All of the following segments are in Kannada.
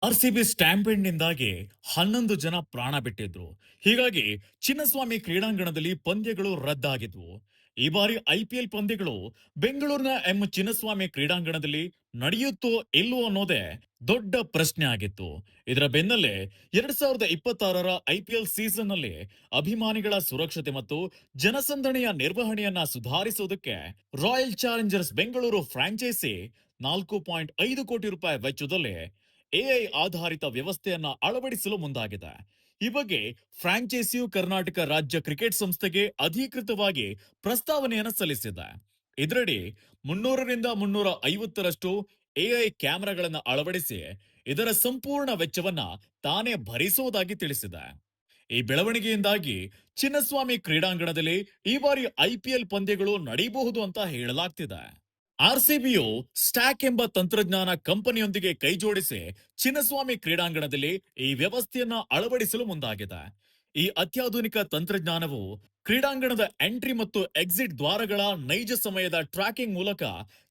ಆರ್‌ಸಿಬಿ ಸ್ಟ್ಯಾಂಪೇಡ್‌ನಿಂದಾಗಿ 11 ಜನ ಪ್ರಾಣ ಬಿಟ್ಟಿದ್ರು. ಹೀಗಾಗಿ ಚಿನ್ನಸ್ವಾಮಿ ಕ್ರೀಡಾಂಗಣದಲ್ಲಿ ಪಂದ್ಯಗಳು ರದ್ದಾಗಿದ್ವು. ಈ ಬಾರಿ ಐಪಿಎಲ್ ಪಂದ್ಯಗಳು ಬೆಂಗಳೂರಿನ ಚಿನ್ನಸ್ವಾಮಿ ಕ್ರೀಡಾಂಗಣದಲ್ಲಿ ನಡೆಯುತ್ತೋ ಇಲ್ವೋ ಅನ್ನೋದೇ ದೊಡ್ಡ ಪ್ರಶ್ನೆ ಆಗಿತ್ತು. ಇದರ ಬೆನ್ನಲ್ಲೇ 2026ರ ಐಪಿಎಲ್ ಸೀಸನ್‌ನಲ್ಲಿ ಅಭಿಮಾನಿಗಳ ಸುರಕ್ಷತೆ ಮತ್ತು ಜನಸಂದಣಿಯ ನಿರ್ವಹಣೆಯನ್ನ ಸುಧಾರಿಸುವುದಕ್ಕೆ ರಾಯಲ್ ಚಾಲೆಂಜರ್ಸ್ ಬೆಂಗಳೂರು ಫ್ರಾಂಚೈಸಿ 4.5 ಕೋಟಿ ರೂಪಾಯಿ ವೆಚ್ಚದಲ್ಲಿ ಎಐ ಆಧಾರಿತ ವ್ಯವಸ್ಥೆಯನ್ನ ಅಳವಡಿಸಲು ಮುಂದಾಗಿದೆ. ಈ ಬಗ್ಗೆ ಫ್ರಾಂಚೈಸಿಯು ಕರ್ನಾಟಕ ರಾಜ್ಯ ಕ್ರಿಕೆಟ್ ಸಂಸ್ಥೆಗೆ ಅಧಿಕೃತವಾಗಿ ಪ್ರಸ್ತಾವನೆಯನ್ನು ಸಲ್ಲಿಸಿದೆ. ಇದರಡಿ 300ರಿಂದ 350ರಷ್ಟು ಎಐ ಕ್ಯಾಮೆರಾಗಳನ್ನು ಅಳವಡಿಸಿ ಇದರ ಸಂಪೂರ್ಣ ವೆಚ್ಚವನ್ನ ತಾನೇ ಭರಿಸುವುದಾಗಿ ತಿಳಿಸಿದೆ. ಈ ಬೆಳವಣಿಗೆಯಿಂದಾಗಿ ಚಿನ್ನಸ್ವಾಮಿ ಕ್ರೀಡಾಂಗಣದಲ್ಲಿ ಈ ಬಾರಿ ಐಪಿಎಲ್ ಪಂದ್ಯಗಳು ನಡೆಯಬಹುದು ಅಂತ ಹೇಳಲಾಗ್ತಿದೆ. ಆರ್‌ಸಿಬಿಯು ಸ್ಟ್ಯಾಕ್ ಎಂಬ ತಂತ್ರಜ್ಞಾನ ಕಂಪನಿಯೊಂದಿಗೆ ಕೈಜೋಡಿಸಿ ಚಿನ್ನಸ್ವಾಮಿ ಕ್ರೀಡಾಂಗಣದಲ್ಲಿ ಈ ವ್ಯವಸ್ಥೆಯನ್ನ ಅಳವಡಿಸಲು ಮುಂದಾಗಿದೆ. ಈ ಅತ್ಯಾಧುನಿಕ ತಂತ್ರಜ್ಞಾನವು ಕ್ರೀಡಾಂಗಣದ ಎಂಟ್ರಿ ಮತ್ತು ಎಕ್ಸಿಟ್ ದ್ವಾರಗಳ ನೈಜ ಸಮಯದ ಟ್ರ್ಯಾಕಿಂಗ್ ಮೂಲಕ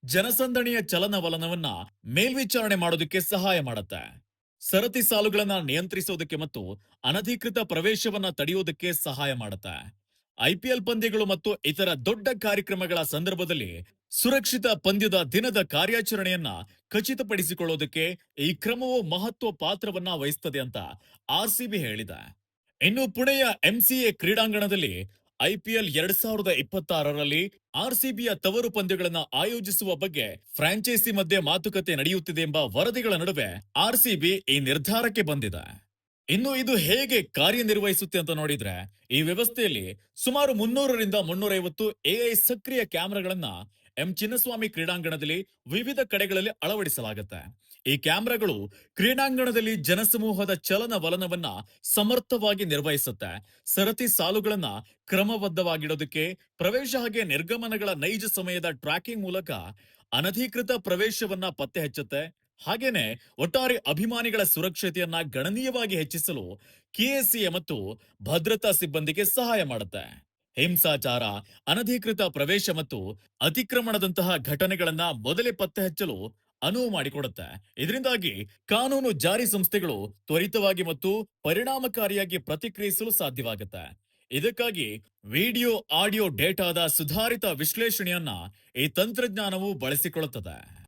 ಜನಸಂದಣಿಯ ಚಲನವಲನವನ್ನ ಮೇಲ್ವಿಚಾರಣೆ ಮಾಡೋದಕ್ಕೆ ಸಹಾಯ ಮಾಡುತ್ತೆ. ಸರತಿ ಸಾಲುಗಳನ್ನ ನಿಯಂತ್ರಿಸೋದಕ್ಕೆ ಮತ್ತು ಅನಧಿಕೃತ ಪ್ರವೇಶವನ್ನ ತಡೆಯೋದಕ್ಕೆ ಸಹಾಯ ಮಾಡುತ್ತೆ. ಐಪಿಎಲ್ ಪಂದ್ಯಗಳು ಮತ್ತು ಇತರ ದೊಡ್ಡ ಕಾರ್ಯಕ್ರಮಗಳ ಸಂದರ್ಭದಲ್ಲಿ ಸುರಕ್ಷಿತ ಪಂದ್ಯದ ದಿನದ ಕಾರ್ಯಾಚರಣೆಯನ್ನ ಖಚಿತಪಡಿಸಿಕೊಳ್ಳೋದಕ್ಕೆ ಈ ಕ್ರಮವು ಮಹತ್ವ ಪಾತ್ರವನ್ನ ವಹಿಸುತ್ತದೆ ಅಂತ ಆರ್‌ಸಿಬಿ ಹೇಳಿದೆ. ಇನ್ನು ಪುಣೆಯ ಎಂಸಿಎ ಕ್ರೀಡಾಂಗಣದಲ್ಲಿ ಐಪಿಎಲ್ 2026ರಲ್ಲಿ ಆರ್‌ಸಿಬಿಯ ತವರು ಪಂದ್ಯಗಳನ್ನು ಆಯೋಜಿಸುವ ಬಗ್ಗೆ ಫ್ರಾಂಚೈಸಿ ಮಧ್ಯೆ ಮಾತುಕತೆ ನಡೆಯುತ್ತಿದೆ ಎಂಬ ವರದಿಗಳ ನಡುವೆ ಆರ್‌ಸಿಬಿ ಈ ನಿರ್ಧಾರಕ್ಕೆ ಬಂದಿದೆ. ಇನ್ನು ಇದು ಹೇಗೆ ಕಾರ್ಯನಿರ್ವಹಿಸುತ್ತೆ ಅಂತ ನೋಡಿದ್ರೆ, ಈ ವ್ಯವಸ್ಥೆಯಲ್ಲಿ ಸುಮಾರು 300ರಿಂದ 350 ಎಐ ಸಕ್ರಿಯ ಕ್ಯಾಮೆರಾಗಳನ್ನ ಚಿನ್ನಸ್ವಾಮಿ ಕ್ರೀಡಾಂಗಣದಲ್ಲಿ ವಿವಿಧ ಕಡೆಗಳಲ್ಲಿ ಅಳವಡಿಸಲಾಗುತ್ತೆ. ಈ ಕ್ಯಾಮೆರಾಗಳು ಕ್ರೀಡಾಂಗಣದಲ್ಲಿ ಜನಸಮೂಹದ ಚಲನವಲನವನ್ನ ಸಮರ್ಥವಾಗಿ ನಿರ್ವಹಿಸುತ್ತೆ. ಸರತಿ ಸಾಲುಗಳನ್ನ ಕ್ರಮಬದ್ಧವಾಗಿಡೋದಕ್ಕೆ, ಪ್ರವೇಶ ಹಾಗೆ ನಿರ್ಗಮನಗಳ ನೈಜ ಸಮಯದ ಟ್ರ್ಯಾಕಿಂಗ್ ಮೂಲಕ ಅನಧಿಕೃತ ಪ್ರವೇಶವನ್ನ ಪತ್ತೆ ಹಚ್ಚುತ್ತೆ. ಹಾಗೇನೆ ಒಟ್ಟಾರೆ ಅಭಿಮಾನಿಗಳ ಸುರಕ್ಷತೆಯನ್ನ ಗಣನೀಯವಾಗಿ ಹೆಚ್ಚಿಸಲು ಕೆಎಸ್ಸಿಎ ಮತ್ತು ಭದ್ರತಾ ಸಿಬ್ಬಂದಿಗೆ ಸಹಾಯ ಮಾಡುತ್ತೆ. ಹಿಂಸಾಚಾರ, ಅನಧಿಕೃತ ಪ್ರವೇಶ ಮತ್ತು ಅತಿಕ್ರಮಣದಂತಹ ಘಟನೆಗಳನ್ನ ಮೊದಲೇ ಪತ್ತೆ ಹಚ್ಚಲು ಅನುವು ಮಾಡಿಕೊಡುತ್ತೆ. ಇದರಿಂದಾಗಿ ಕಾನೂನು ಜಾರಿ ಸಂಸ್ಥೆಗಳು ತ್ವರಿತವಾಗಿ ಮತ್ತು ಪರಿಣಾಮಕಾರಿಯಾಗಿ ಪ್ರತಿಕ್ರಿಯಿಸಲು ಸಾಧ್ಯವಾಗುತ್ತೆ. ಇದಕ್ಕಾಗಿ ವಿಡಿಯೋ ಆಡಿಯೋ ಡೇಟಾದ ಸುಧಾರಿತ ವಿಶ್ಲೇಷಣೆಯನ್ನ ಈ ತಂತ್ರಜ್ಞಾನವು ಬಳಸಿಕೊಳ್ಳುತ್ತದೆ.